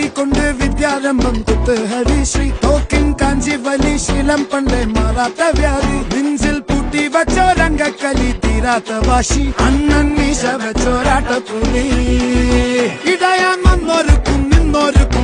കൊണ്ട് വിദ്യാരംഭം കുത്തുഹരി ശ്രീ തോക്കിൻ കാഞ്ചി വലി ശീലം പണ്ടേ മാറാത്ത വ്യാധി നെഞ്ചിൽ പൂട്ടി വച്ചോരംഗക്കലി തീരാത്ത വാശി അണ്ണൻ മീശ വെച്ചോരാട്ട പുലി ഇടയാൻ വന്നൊരുക്കും നിന്നൊരുക്കും